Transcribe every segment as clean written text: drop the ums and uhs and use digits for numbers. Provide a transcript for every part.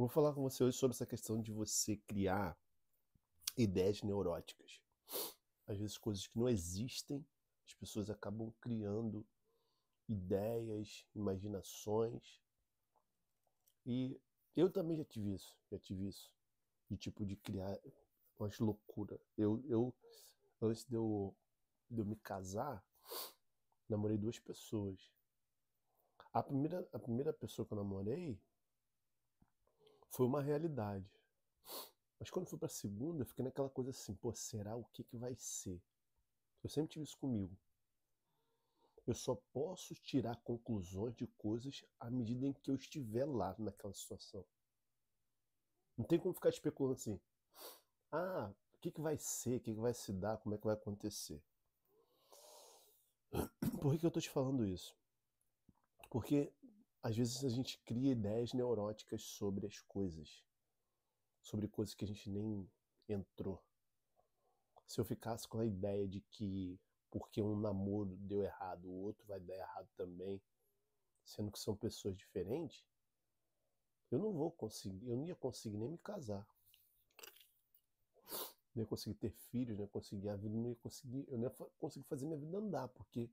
Vou falar com você hoje sobre essa questão de você criar ideias neuróticas. Às vezes coisas que não existem, as pessoas acabam criando ideias, imaginações. E eu também já tive isso, de tipo de criar umas loucuras. Antes de eu me casar, namorei duas pessoas. A primeira pessoa que eu namorei foi uma realidade. Mas quando foi pra segunda, eu fiquei naquela coisa assim, pô, será o que que vai ser? Eu sempre tive isso comigo. Eu só posso tirar conclusões de coisas à medida em que eu estiver lá naquela situação. Não tem como ficar especulando assim, ah, o que que vai ser, o que que vai se dar, como é que vai acontecer. Por que que eu tô te falando isso? Porque às vezes a gente cria ideias neuróticas sobre as coisas, sobre coisas que a gente nem entrou. Se eu ficasse com a ideia de que porque um namoro deu errado, o outro vai dar errado também, sendo que são pessoas diferentes, eu não ia conseguir nem me casar. Não ia conseguir ter filhos, não ia conseguir a vida, eu não ia conseguir fazer minha vida andar, porque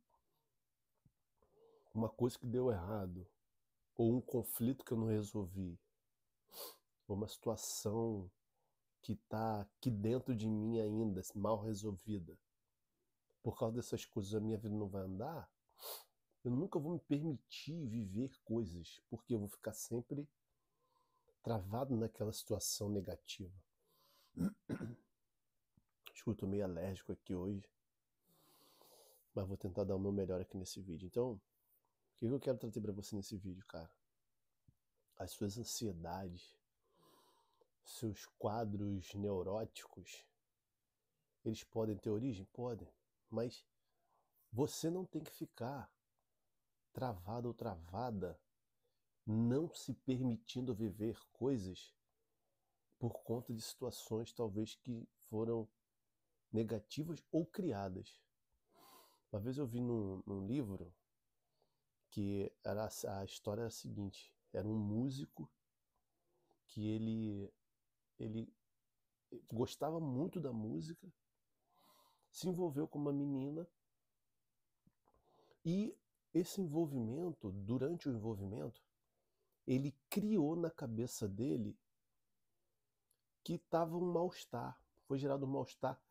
uma coisa que deu errado, ou um conflito que eu não resolvi, ou uma situação que está aqui dentro de mim ainda, mal resolvida, por causa dessas coisas a minha vida não vai andar, eu nunca vou me permitir viver coisas, porque eu vou ficar sempre travado naquela situação negativa. Escuto, meio alérgico aqui hoje, mas vou tentar dar o meu melhor aqui nesse vídeo. Então, o que eu quero trazer para você nesse vídeo, cara? As suas ansiedades, seus quadros neuróticos, eles podem ter origem? Podem. Mas você não tem que ficar travado ou travada, não se permitindo viver coisas por conta de situações talvez que foram negativas ou criadas. Uma vez eu vi num livro que a história era a seguinte: era um músico que ele gostava muito da música, se envolveu com uma menina e esse envolvimento, durante o envolvimento, ele criou na cabeça dele que estava um mal-estar, foi gerado um mal-estar.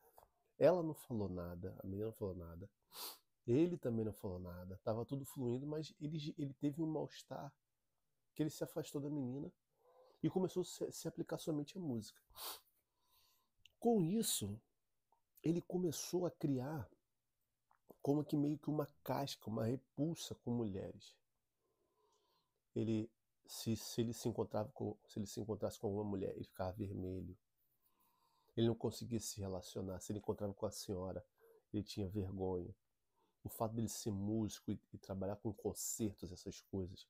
Ela não falou nada, a menina não falou nada, ele também não falou nada, estava tudo fluindo, mas ele teve um mal-estar que ele se afastou da menina e começou a se aplicar somente à música. Com isso, ele começou a criar como que meio que uma casca, uma repulsa com mulheres. Ele se ele se encontrava com, se ele se encontrasse com alguma mulher, ele ficava vermelho. Ele não conseguia se relacionar. Se ele encontrava com a senhora, ele tinha vergonha. O fato dele ser músico e trabalhar com concertos, essas coisas,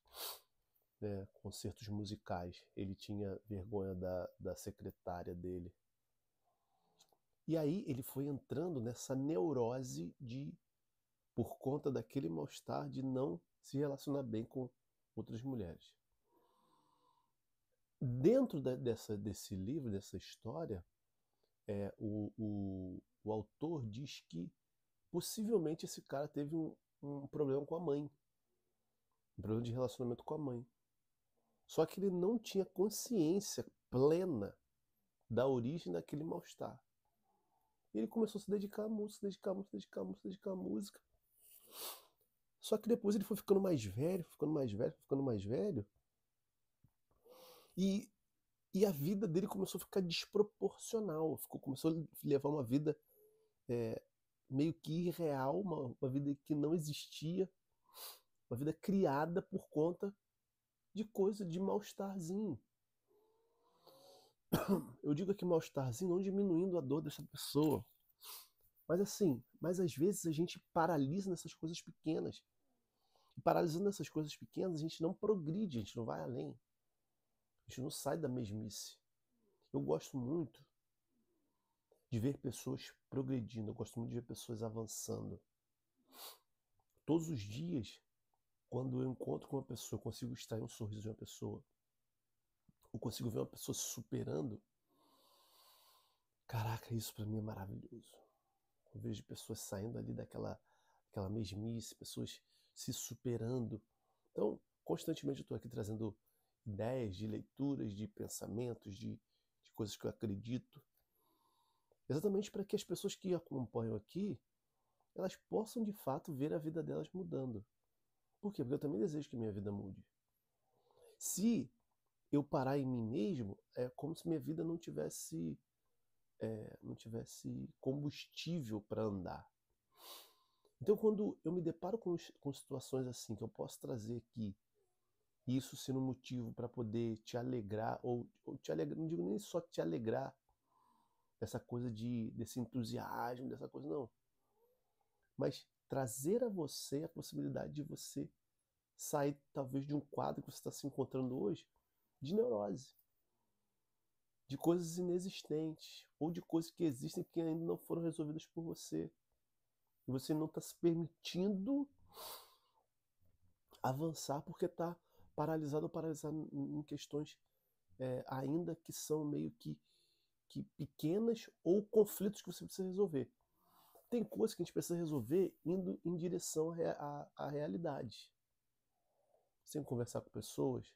né, concertos musicais, ele tinha vergonha da secretária dele. E aí ele foi entrando nessa neurose de, por conta daquele mal-estar, de não se relacionar bem com outras mulheres. Dentro desse livro, dessa história, o autor diz que possivelmente esse cara teve um problema com a mãe, um problema de relacionamento com a mãe. Só que ele não tinha consciência plena da origem daquele mal-estar. Ele começou a se dedicar à música, dedicar à música, dedicar à música, dedicar à música. Só que depois ele foi ficando mais velho, ficando mais velho, ficando mais velho, e, e a vida dele começou a ficar desproporcional, começou a levar uma vida é, meio que irreal, uma vida que não existia, uma vida criada por conta de coisa, de mal-estarzinho. Eu digo aqui mal-estarzinho, não diminuindo a dor dessa pessoa, mas assim, mas às vezes a gente paralisa nessas coisas pequenas. E paralisando essas coisas pequenas, a gente não progride, a gente não vai além. A gente não sai da mesmice. Eu gosto muito de ver pessoas progredindo, eu gosto muito de ver pessoas avançando. Todos os dias, quando eu encontro com uma pessoa, eu consigo extrair um sorriso de uma pessoa, eu consigo ver uma pessoa se superando. Caraca, isso pra mim é maravilhoso. Eu vejo pessoas saindo ali daquela mesmice, pessoas se superando. Então, constantemente eu estou aqui trazendo ideias de leituras, de pensamentos, de coisas que eu acredito, exatamente para que as pessoas que acompanham aqui, elas possam de fato ver a vida delas mudando. Por quê? Porque eu também desejo que minha vida mude. Se eu parar em mim mesmo, é como se minha vida não tivesse combustível para andar. Então, quando eu me deparo com situações assim, que eu posso trazer aqui, isso sendo um motivo para poder te alegrar, ou te alegrar, não digo nem só te alegrar, dessa coisa desse entusiasmo, dessa coisa, não. Mas trazer a você a possibilidade de você sair, talvez, de um quadro que você está se encontrando hoje, de neurose, de coisas inexistentes, ou de coisas que existem que ainda não foram resolvidas por você. E você não está se permitindo avançar porque está paralisado ou paralisado em questões ainda que são meio que pequenas ou conflitos que você precisa resolver. Tem coisas que a gente precisa resolver indo em direção à realidade. Você tem que conversar com pessoas,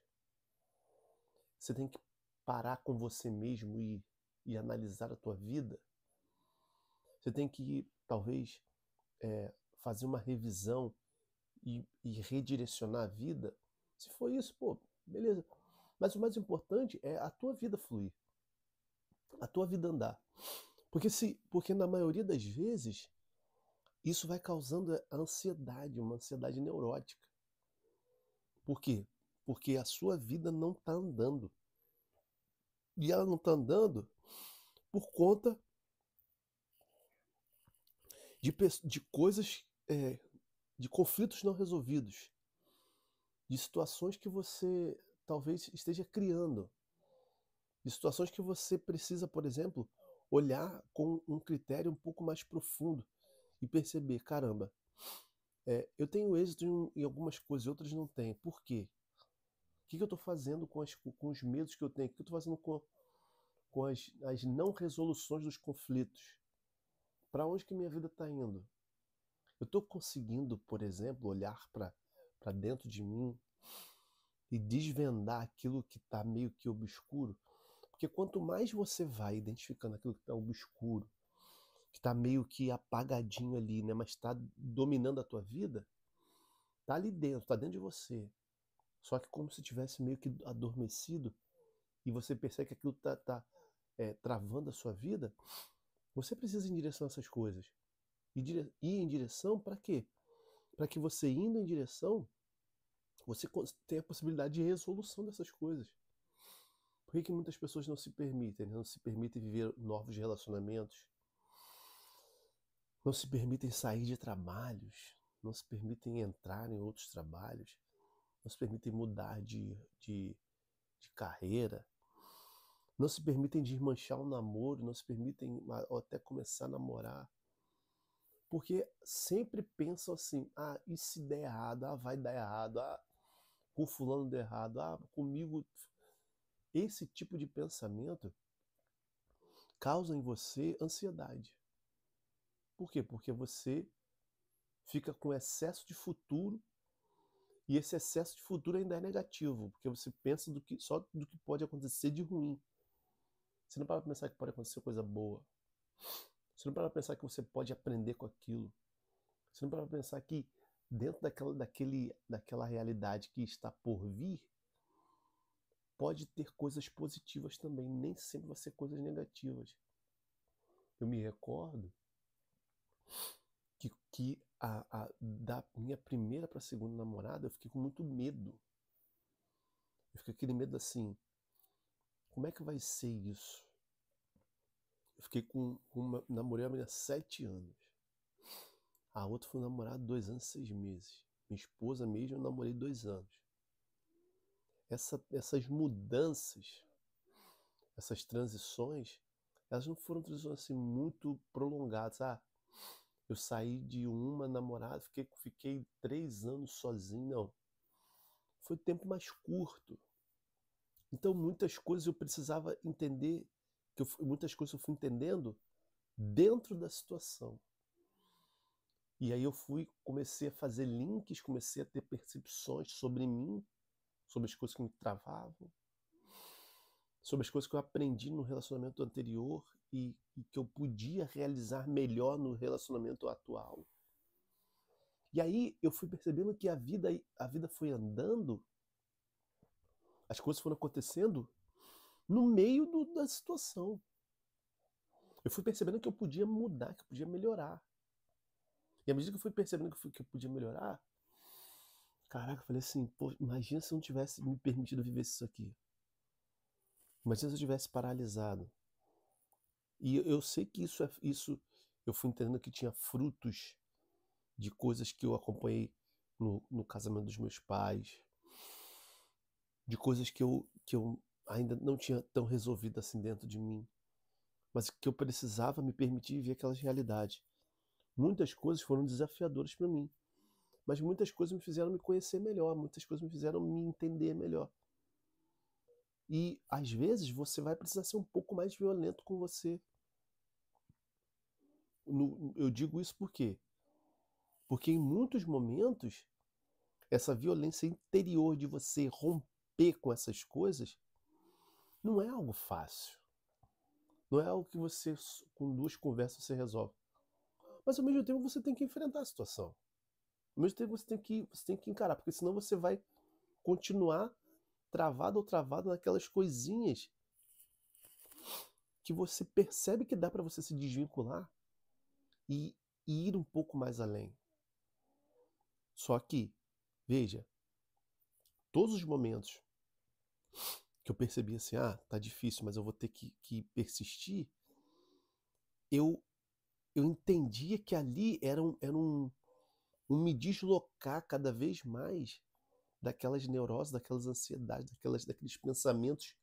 você tem que parar com você mesmo e analisar a tua vida. Você tem que, talvez, fazer uma revisão e redirecionar a vida. Se for isso, pô, beleza. Mas o mais importante é a tua vida fluir, a tua vida andar. Porque na maioria das vezes, isso vai causando a ansiedade, uma ansiedade neurótica. Por quê? Porque a sua vida não está andando. E ela não está andando por conta de coisas, de conflitos não resolvidos, de situações que você talvez esteja criando, de situações que você precisa, por exemplo, olhar com um critério um pouco mais profundo e perceber, caramba, eu tenho êxito em algumas coisas, outras não tenho. Por quê? O que eu estou fazendo com os medos que eu tenho? O que eu estou fazendo com as não resoluções dos conflitos? Para onde que minha vida está indo? Eu estou conseguindo, por exemplo, olhar para dentro de mim e desvendar aquilo que está meio que obscuro? Porque quanto mais você vai identificando aquilo que está obscuro, que está meio que apagadinho ali, né, mas está dominando a tua vida, está ali dentro, está dentro de você. Só que como se tivesse meio que adormecido e você percebe que aquilo está travando a sua vida, você precisa ir em direção a essas coisas. Ir em direção para quê? Para que você indo em direção, você tenha a possibilidade de resolução dessas coisas. Por que muitas pessoas não se permitem? Não se permitem viver novos relacionamentos, não se permitem sair de trabalhos, não se permitem entrar em outros trabalhos, não se permitem mudar de carreira, não se permitem desmanchar um namoro, não se permitem até começar a namorar. Porque sempre pensam assim, e se der errado? Vai dar errado. Com fulano der errado. Comigo. Esse tipo de pensamento causa em você ansiedade. Por quê? Porque você fica com excesso de futuro e esse excesso de futuro ainda é negativo, porque você pensa só do que pode acontecer de ruim. Você não para pensar que pode acontecer coisa boa. Você não para pensar que você pode aprender com aquilo. Você não para pensar que dentro daquela realidade que está por vir, pode ter coisas positivas também, nem sempre vai ser coisas negativas. Eu me recordo que da minha primeira para a segunda namorada, eu fiquei com muito medo. Eu fiquei com aquele medo assim, como é que vai ser isso? Eu fiquei namorei a menina 7 anos. A outra foi namorada 2 anos e 6 meses. Minha esposa mesmo eu namorei 2 anos. Essas mudanças, essas transições, elas não foram transições assim muito prolongadas. Eu saí de uma namorada, fiquei 3 anos sozinho, não. Foi tempo mais curto. Então muitas coisas eu precisava entender, muitas coisas eu fui entendendo dentro da situação. E aí eu comecei a fazer links, comecei a ter percepções sobre mim, sobre as coisas que me travavam, sobre as coisas que eu aprendi no relacionamento anterior e que eu podia realizar melhor no relacionamento atual. E aí eu fui percebendo que a vida foi andando, as coisas foram acontecendo no meio da situação. Eu fui percebendo que eu podia mudar, que eu podia melhorar. E à medida que eu fui percebendo que eu podia melhorar, caraca, eu falei assim, pô, imagina se eu não tivesse me permitido viver isso aqui. Imagina se eu tivesse paralisado. E eu sei que isso eu fui entendendo que tinha frutos de coisas que eu acompanhei no casamento dos meus pais, de coisas que eu ainda não tinha tão resolvido assim dentro de mim, mas que eu precisava me permitir ver aquelas realidades. Muitas coisas foram desafiadoras para mim, mas muitas coisas me fizeram me conhecer melhor, muitas coisas me fizeram me entender melhor. E às vezes você vai precisar ser um pouco mais violento com você. Eu digo isso por quê? Porque em muitos momentos essa violência interior de você romper com essas coisas não é algo fácil. Não é algo que você, com duas conversas, você resolve. Mas ao mesmo tempo você tem que enfrentar a situação. Ao mesmo tempo você tem que encarar, porque senão você vai continuar travado ou travado naquelas coisinhas que você percebe que dá para você se desvincular e ir um pouco mais além. Só que, veja, todos os momentos que eu percebi assim, tá difícil, mas eu vou ter que persistir, eu entendia que ali era um me deslocar cada vez mais daquelas neuroses, daquelas ansiedades, daqueles pensamentos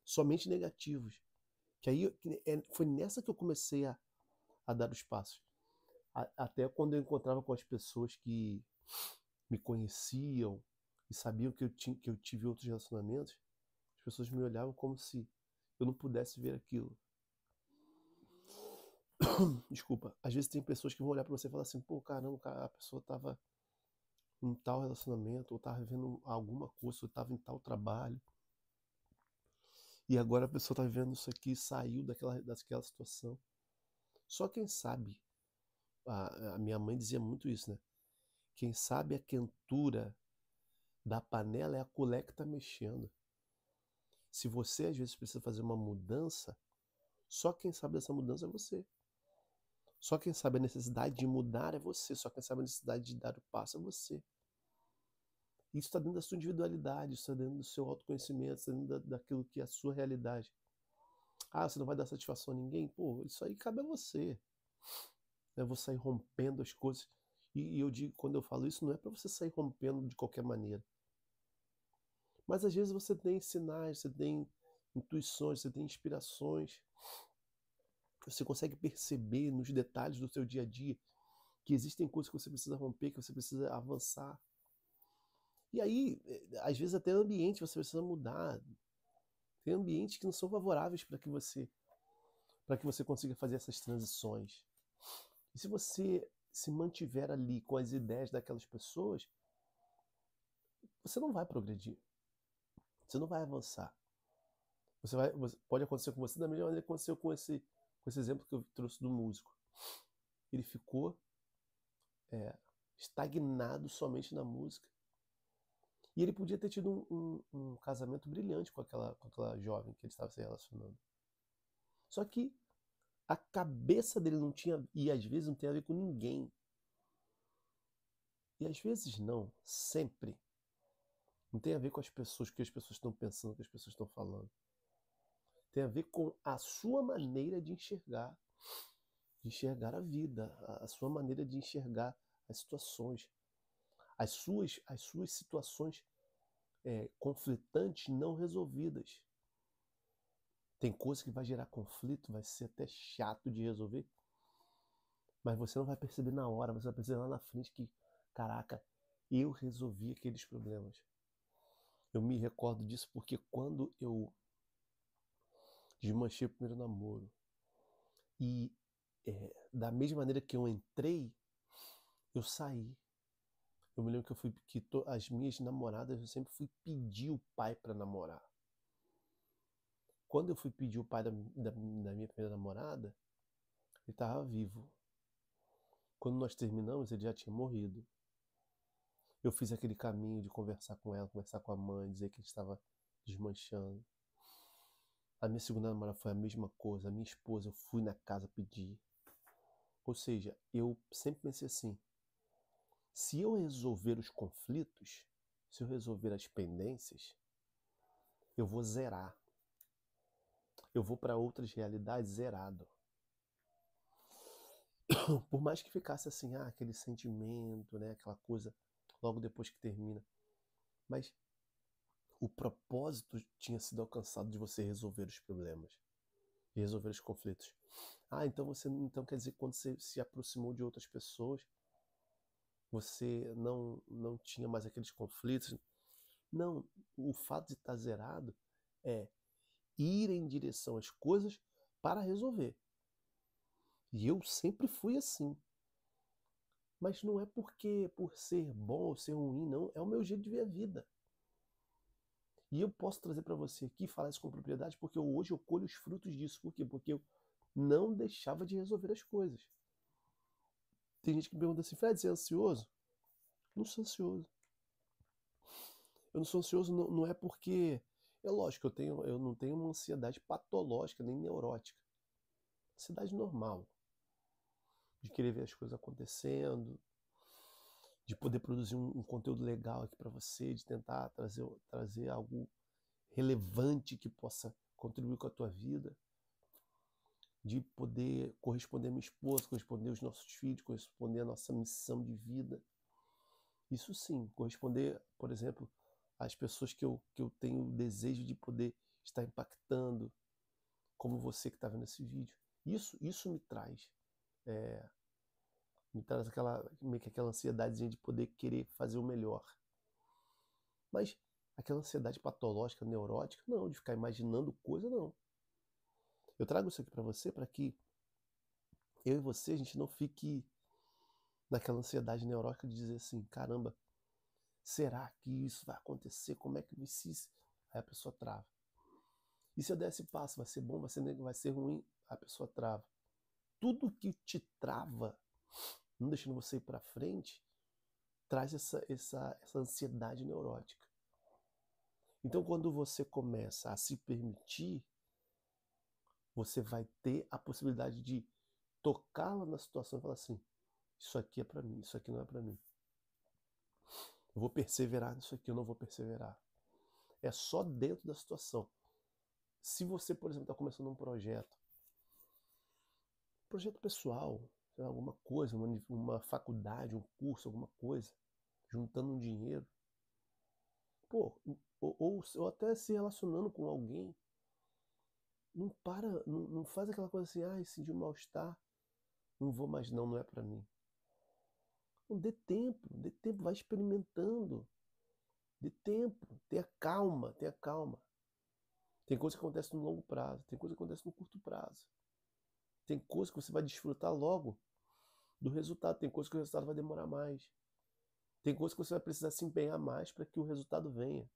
somente negativos. Que aí foi nessa que eu comecei a dar os passos. Até quando eu encontrava com as pessoas que me conheciam e sabiam que eu tive outros relacionamentos, as pessoas me olhavam como se eu não pudesse ver aquilo. Desculpa. Às vezes tem pessoas que vão olhar pra você e falar assim, pô, caramba, a pessoa tava em tal relacionamento, ou tava vivendo alguma coisa, ou tava em tal trabalho. E agora a pessoa tá vivendo isso aqui, saiu daquela situação. Só quem sabe, a minha mãe dizia muito isso, né? Quem sabe a quentura da panela é a colher que tá mexendo. Se você às vezes precisa fazer uma mudança, só quem sabe dessa mudança é você. Só quem sabe a necessidade de mudar é você. Só quem sabe a necessidade de dar o passo é você. Isso está dentro da sua individualidade, isso está dentro do seu autoconhecimento, isso está dentro daquilo que é a sua realidade. Você não vai dar satisfação a ninguém? Pô, isso aí cabe a você. Eu vou sair rompendo as coisas. E eu digo, quando eu falo isso, não é para você sair rompendo de qualquer maneira. Mas às vezes você tem sinais, você tem intuições, você tem inspirações. Você consegue perceber nos detalhes do seu dia a dia que existem coisas que você precisa romper, que você precisa avançar. E aí, às vezes até ambiente você precisa mudar. Tem ambientes que não são favoráveis para que você consiga fazer essas transições. E se você se mantiver ali com as ideias daquelas pessoas, você não vai progredir. Você não vai avançar. Pode acontecer com você da mesma maneira que aconteceu com esse exemplo que eu trouxe do músico. Ele ficou estagnado somente na música. E ele podia ter tido um casamento brilhante com aquela jovem que ele estava se relacionando. Só que a cabeça dele não tinha, e às vezes não tem a ver com ninguém. E às vezes não, sempre. Não tem a ver com as pessoas, o que as pessoas estão pensando, o que as pessoas estão falando. Tem a ver com a sua maneira de enxergar a vida, a sua maneira de enxergar as situações. As suas situações conflitantes não resolvidas. Tem coisa que vai gerar conflito, vai ser até chato de resolver, mas você não vai perceber na hora, você vai perceber lá na frente que, caraca, eu resolvi aqueles problemas. Eu me recordo disso porque quando eu desmanchei o primeiro namoro e da mesma maneira que eu entrei, eu saí. Eu me lembro que eu fui que as minhas namoradas eu sempre fui pedir o pai para namorar. Quando eu fui pedir o pai da minha primeira namorada, ele estava vivo. Quando nós terminamos, ele já tinha morrido. Eu fiz aquele caminho de conversar com ela, conversar com a mãe, dizer que a gente estava desmanchando. A minha segunda namorada foi a mesma coisa. A minha esposa, eu fui na casa pedir. Ou seja, eu sempre pensei assim: se eu resolver os conflitos, se eu resolver as pendências, eu vou zerar. Eu vou para outras realidades zerado. Por mais que ficasse assim, aquele sentimento, né, aquela coisa logo depois que termina. Mas o propósito tinha sido alcançado de você resolver os problemas, de resolver os conflitos. Então você então quer dizer que quando você se aproximou de outras pessoas, você não tinha mais aqueles conflitos? Não, o fato de estar zerado é ir em direção às coisas para resolver. E eu sempre fui assim. Mas não é porque por ser bom ou ser ruim, não. É o meu jeito de ver a vida. E eu posso trazer para você aqui, falar isso com propriedade, porque hoje eu colho os frutos disso. Por quê? Porque eu não deixava de resolver as coisas. Tem gente que me pergunta assim, Fred, você é ansioso? Não sou ansioso. Eu não sou ansioso não é porque... É lógico, eu não tenho uma ansiedade patológica, nem neurótica. Ansiedade normal. De querer ver as coisas acontecendo, de poder produzir um conteúdo legal aqui para você, de tentar trazer algo relevante que possa contribuir com a tua vida, de poder corresponder à minha esposa, corresponder aos nossos filhos, corresponder à nossa missão de vida. Isso sim, corresponder, por exemplo, às pessoas que eu tenho o desejo de poder estar impactando, como você que está vendo esse vídeo. Isso me traz meio que aquela ansiedadezinha de poder querer fazer o melhor. Mas aquela ansiedade patológica, neurótica, não, de ficar imaginando coisa, não. Eu trago isso aqui para você para que eu e você, a gente não fique naquela ansiedade neurótica de dizer assim, caramba, será que isso vai acontecer? Como é que se... Aí a pessoa trava. E se eu der esse passo, vai ser bom, vai ser ruim? Aí a pessoa trava. Tudo que te trava, não deixando você ir para frente, traz essa ansiedade neurótica. Então, quando você começa a se permitir, você vai ter a possibilidade de tocar lá na situação e falar assim, isso aqui é para mim, isso aqui não é para mim. Eu vou perseverar nisso aqui, eu não vou perseverar. É só dentro da situação. Se você, por exemplo, está começando um projeto pessoal, alguma coisa, uma faculdade, um curso, alguma coisa, juntando um dinheiro, pô, ou até se relacionando com alguém, não para, não faz aquela coisa assim, senti um mal-estar, não vou mais não é para mim. Não, dê tempo, vai experimentando. Dê tempo, tenha calma, tenha calma. Tem coisa que acontece no longo prazo, tem coisa que acontece no curto prazo. Tem coisa que você vai desfrutar logo do resultado, tem coisa que o resultado vai demorar mais. Tem coisa que você vai precisar se empenhar mais para que o resultado venha.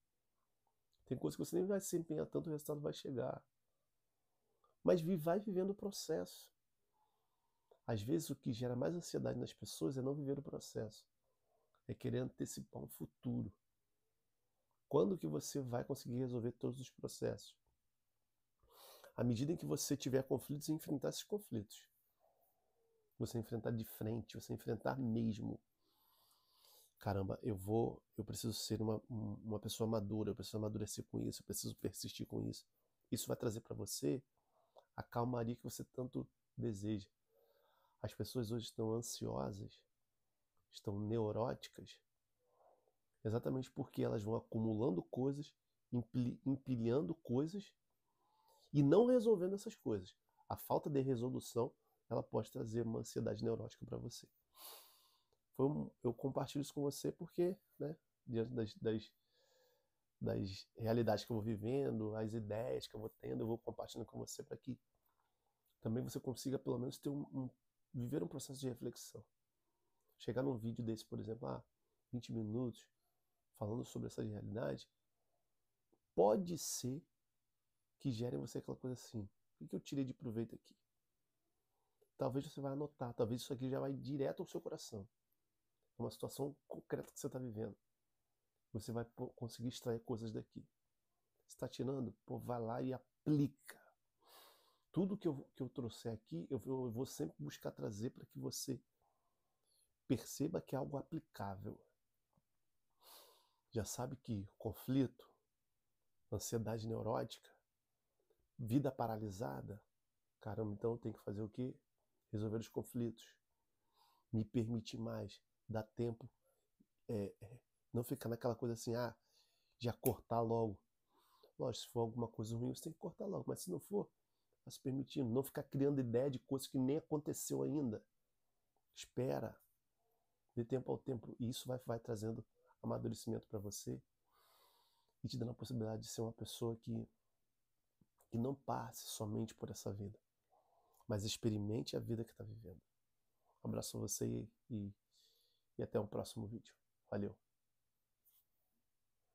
Tem coisa que você nem vai se empenhar tanto, o resultado vai chegar. Mas vai vivendo o processo. Às vezes o que gera mais ansiedade nas pessoas é não viver o processo. É querer antecipar um futuro. Quando que você vai conseguir resolver todos os processos? À medida em que você tiver conflitos, enfrentar esses conflitos. Você enfrentar de frente, você enfrentar mesmo. Caramba, eu preciso ser uma pessoa madura, eu preciso amadurecer com isso, eu preciso persistir com isso. Isso vai trazer para você a calmaria que você tanto deseja. As pessoas hoje estão ansiosas, estão neuróticas, exatamente porque elas vão acumulando coisas, empilhando coisas e não resolvendo essas coisas. A falta de resolução, ela pode trazer uma ansiedade neurótica para você. Eu compartilho isso com você porque, né, diante das realidades que eu vou vivendo, as ideias que eu vou tendo, eu vou compartilhando com você para que também você consiga pelo menos ter viver um processo de reflexão. Chegar num vídeo desse, por exemplo, 20 minutos, falando sobre essa realidade, pode ser que gere em você aquela coisa assim, o que eu tirei de proveito aqui? Talvez você vai anotar, talvez isso aqui já vai direto ao seu coração. É uma situação concreta que você está vivendo. Você vai conseguir extrair coisas daqui. Você está tirando? Pô, vai lá e aplica. Tudo que eu trouxer aqui, eu vou sempre buscar trazer para que você perceba que é algo aplicável. Já sabe que conflito, ansiedade neurótica, vida paralisada, caramba, então eu tenho que fazer o quê? Resolver os conflitos. Me permitir mais, dar tempo, não ficar naquela coisa assim, já cortar logo. Lógico, se for alguma coisa ruim, você tem que cortar logo, mas se não for, vai se permitindo, não ficar criando ideia de coisas que nem aconteceu ainda. Espera, dê tempo ao tempo, e isso vai trazendo amadurecimento para você e te dando a possibilidade de ser uma pessoa que não passe somente por essa vida, mas experimente a vida que está vivendo. Um abraço a você e até o próximo vídeo. Valeu!